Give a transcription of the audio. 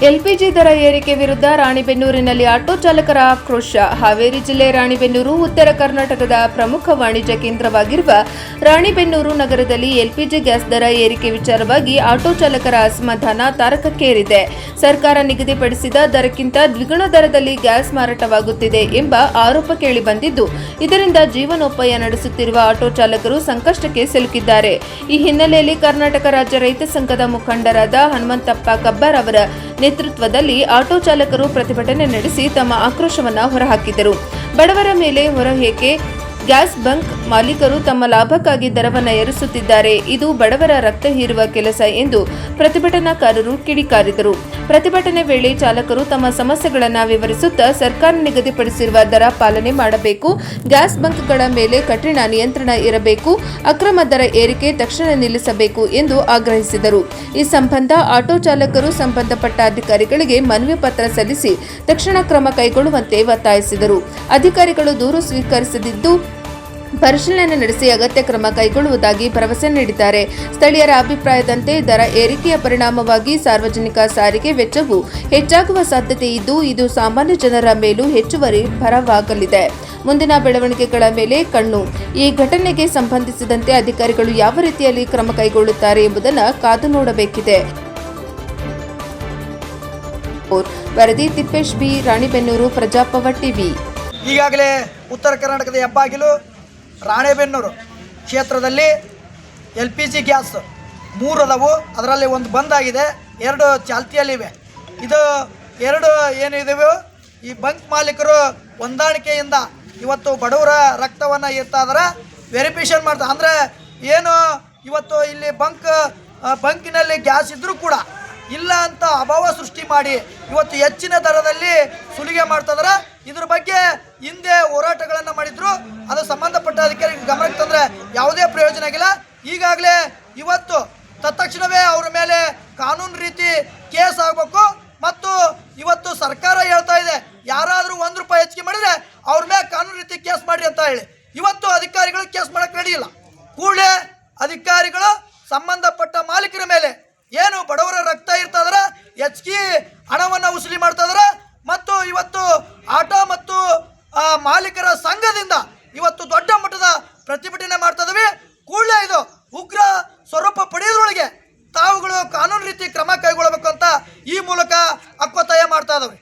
LPG ದರ ಏರಿಕೆ ವಿರುದ್ಧ ರಾಣಿಬೆನ್ನೂರಿನಲ್ಲಿ ಆಟೋ ಚಾಲಕರ ಆಕ್ರೋಶ. ಹಾವೇರಿ ಜಿಲ್ಲೆ ರಾಣಿಬೆನ್ನೂರು ಉತ್ತರ ಕರ್ನಾಟಕದ ಪ್ರಮುಖ ವಾಣಿಜ್ಯ ಕೇಂದ್ರವಾಗಿರುವ ರಾಣಿಬೆನ್ನೂರು ನಗರದಲ್ಲಿ ಎಲ್ಪಿಜಿ ಗ್ಯಾಸ್ ದರ ಏರಿಕೆ ವಿಚಾರವಾಗಿ ಆಟೋ ಚಾಲಕರ ಅಸಮಾಧಾನ ತಾರಕಕ್ಕೇರಿದೆ. ಸರ್ಕಾರ ನಿಗದಿಪಡಿಸಿದ ದರಕ್ಕಿಂತ ದ್ವಿಗುಣ ದರದಲ್ಲಿ ಗ್ಯಾಸ್ ಮಾರಾಟವಾಗುತ್ತಿದೆ ಎಂಬ ಆರೋಪ ಕೇಳಿಬಂದಿದ್ದು, ಇದರಿಂದ ಜೀವನೋಪಾಯ ನಡೆಸುತ್ತಿರುವ ಆಟೋ ಚಾಲಕರು ಸಂಕಷ್ಟಕ್ಕೆ ಸಿಲುಕಿದ್ದಾರೆ. ಈ ಹಿನ್ನೆಲೆಯಲ್ಲಿ ಕರ್ನಾಟಕ ರಾಜ್ಯ ರೈತ ಸಂಘದ ಮುಖಂಡರಾದ ಹನುಮಂತಪ್ಪ ಕಬ್ಬಾರ್ ಅವರ ನೇತೃತ್ವದಲ್ಲಿ ಆಟೋ ಚಾಲಕರು ಪ್ರತಿಭಟನೆ ನಡೆಸಿ ತಮ್ಮ ಆಕ್ರೋಶವನ್ನು ಹೊರಹಾಕಿದರು. ಬಡವರ ಮೇಲೆ ಹೊರಹೇಕೆ ಗ್ಯಾಸ್ ಬಂಕ್ ಮಾಲೀಕರು ತಮ್ಮ ಲಾಭಕ್ಕಾಗಿ ದರವನ್ನು ಏರಿಸುತ್ತಿದ್ದಾರೆ. ಇದು ಬಡವರ ರಕ್ತ ಹೀರುವ ಕೆಲಸ ಎಂದು ಪ್ರತಿಭಟನಾಕಾರರು ಕಿಡಿಕಾರಿದರು. ಪ್ರತಿಭಟನೆ ವೇಳೆ ಚಾಲಕರು ತಮ್ಮ ಸಮಸ್ಯೆಗಳನ್ನು ವಿವರಿಸುತ್ತಾ ಸರ್ಕಾರ ನಿಗದಿಪಡಿಸಿರುವ ದರ ಪಾಲನೆ ಮಾಡಬೇಕು, ಗ್ಯಾಸ್ ಬಂಕ್ಗಳ ಮೇಲೆ ಕಠಿಣ ನಿಯಂತ್ರಣ ಇರಬೇಕು, ಅಕ್ರಮ ದರ ಏರಿಕೆ ತಕ್ಷಣ ನಿಲ್ಲಿಸಬೇಕು ಎಂದು ಆಗ್ರಹಿಸಿದರು. ಈ ಸಂಬಂಧ ಆಟೋ ಚಾಲಕರು ಸಂಬಂಧಪಟ್ಟ ಅಧಿಕಾರಿಗಳಿಗೆ ಮನವಿ ಪತ್ರ ಸಲ್ಲಿಸಿ ತಕ್ಷಣ ಕ್ರಮ ಕೈಗೊಳ್ಳುವಂತೆ ಒತ್ತಾಯಿಸಿದರು. ಅಧಿಕಾರಿಗಳು ದೂರು ಸ್ವೀಕರಿಸದಿದ್ದು ಪರಿಶೀಲನೆ ನಡೆಸಿ ಅಗತ್ಯ ಕ್ರಮ ಕೈಗೊಳ್ಳುವುದಾಗಿ ಭರವಸೆ ನೀಡಿದ್ದಾರೆ. ಸ್ಥಳೀಯರ ಅಭಿಪ್ರಾಯದಂತೆ ದರ ಏರಿಕೆಯ ಪರಿಣಾಮವಾಗಿ ಸಾರ್ವಜನಿಕ ಸಾರಿಗೆ ವೆಚ್ಚವು ಹೆಚ್ಚಾಗುವ ಸಾಧ್ಯತೆ ಇದ್ದು, ಇದು ಸಾಮಾನ್ಯ ಜನರ ಮೇಲೂ ಹೆಚ್ಚುವರಿ ಭಾರವಾಗಲಿದೆ. ಮುಂದಿನ ಬೆಳವಣಿಗೆಗಳ ಮೇಲೆ ಕಣ್ಣು. ಈ ಘಟನೆಗೆ ಸಂಬಂಧಿಸಿದಂತೆ ಅಧಿಕಾರಿಗಳು ಯಾವ ರೀತಿಯಲ್ಲಿ ಕ್ರಮ ಕೈಗೊಳ್ಳುತ್ತಾರೆ ಎಂಬುದನ್ನು ಕಾದು ನೋಡಬೇಕಿದೆ. ವರದಿ ತಿಪ್ಪೇಶ್ ಬಿ, ರಾಣಿಬೆನ್ನೂರು, ಪ್ರಜಾಪವ ಟಿವಿ. ಈಗಾಗಲೇ ಉತ್ತರ ಕರ್ನಾಟಕದ ಹೆಬ್ಬಾಗಿಲು ರಾಣಿಬೆನ್ನೂರು ಕ್ಷೇತ್ರದಲ್ಲಿ LPG ಗ್ಯಾಸ್ 3 ಅದಾವು. ಅದರಲ್ಲಿ ಒಂದು ಬಂದಾಗಿದೆ, 2 ಚಾಲ್ತಿಯಲ್ಲಿವೆ. ಇದು 2 ಏನಿದೆವೋ ಈ ಬಂಕ್ ಮಾಲೀಕರು ಹೊಂದಾಣಿಕೆಯಿಂದ ಇವತ್ತು ಬಡವರ ರಕ್ತವನ್ನು ಇರ್ತಾ ಇದ್ದಾರೆ, ವೆರಿಫಿಕೇಷನ್ ಮಾಡ್ತಾರೆ. ಅಂದರೆ ಏನು ಇವತ್ತು ಇಲ್ಲಿ ಬಂಕಿನಲ್ಲಿ ಗ್ಯಾಸ್ ಇದ್ದರೂ ಕೂಡ ಇಲ್ಲ ಅಂತ ಅಭಾವ ಸೃಷ್ಟಿ ಮಾಡಿ ಇವತ್ತು ಹೆಚ್ಚಿನ ದರದಲ್ಲಿ ಸುಲಿಗೆ ಮಾಡ್ತಿದ್ದಾರೆ. ಇದ್ರ ಬಗ್ಗೆ ಹಿಂದೆ ಹೋರಾಟಗಳನ್ನು ಮಾಡಿದ್ರು, ಅದು ಸಂಬಂಧಪಟ್ಟ ಅಧಿಕಾರಿಗಳ ಗಮನಕ್ಕೆ ತಂದರೆ ಯಾವುದೇ ಪ್ರಯೋಜನ ಆಗಿಲ್ಲ. ಈಗಾಗಲೇ ಇವತ್ತು ತತ್ಕ್ಷಣವೇ ಅವರ ಮೇಲೆ ಕಾನೂನು ರೀತಿ ಕೇಸ್ ಆಗಬೇಕು. ಮತ್ತು ಇವತ್ತು ಸರ್ಕಾರ ಹೇಳ್ತಾ ಇದೆ, ಯಾರಾದರೂ ₹1 ಹೆಚ್ಚಿಗೆ ಮಾಡಿದರೆ ಅವ್ರ ಮೇಲೆ ಕಾನೂನು ರೀತಿ ಕೇಸ್ ಮಾಡಿ ಅಂತ ಹೇಳಿ. ಇವತ್ತು ಅಧಿಕಾರಿಗಳು ಕೇಸ್ ಮಾಡೋಕ್ಕೆ ರೆಡಿ ಇಲ್ಲ. ಕೂಡಲೇ ಅಧಿಕಾರಿಗಳು ಸಂಬಂಧಪಟ್ಟ ಮಾಲೀಕರ ಮೇಲೆ ಏನು ಬಡವರ ರಕ್ತ ಇರ್ತಾ ಇದಾರೆ ಹೆಚ್ಚಿಗೆ ಹಣವನ್ನು ವಸೂಲಿ ಮಾಡ್ತಾ ಇದಾರೆ. ಮತ್ತು ಇವತ್ತು ಆಟೋ ಮತ್ತು ಮಾಲೀಕರ ಸಂಘದಿಂದ ಇವತ್ತು ದೊಡ್ಡ ಮಟ್ಟದ ಪ್ರತಿಭಟನೆ ಮಾಡ್ತಾ ಇದ್ದೀವಿ. ಕೂಡಲೇ ಇದು ಉಗ್ರ ಸ್ವರೂಪ ಪಡೆಯೋದ್ರೊಳಗೆ ತಾವುಗಳು ಕಾನೂನು ರೀತಿ ಕ್ರಮ ಕೈಗೊಳ್ಳಬೇಕು ಅಂತ ಈ ಮೂಲಕ ಒತ್ತಾಯ ಮಾಡ್ತಾ ಇದ್ದಾವೆ.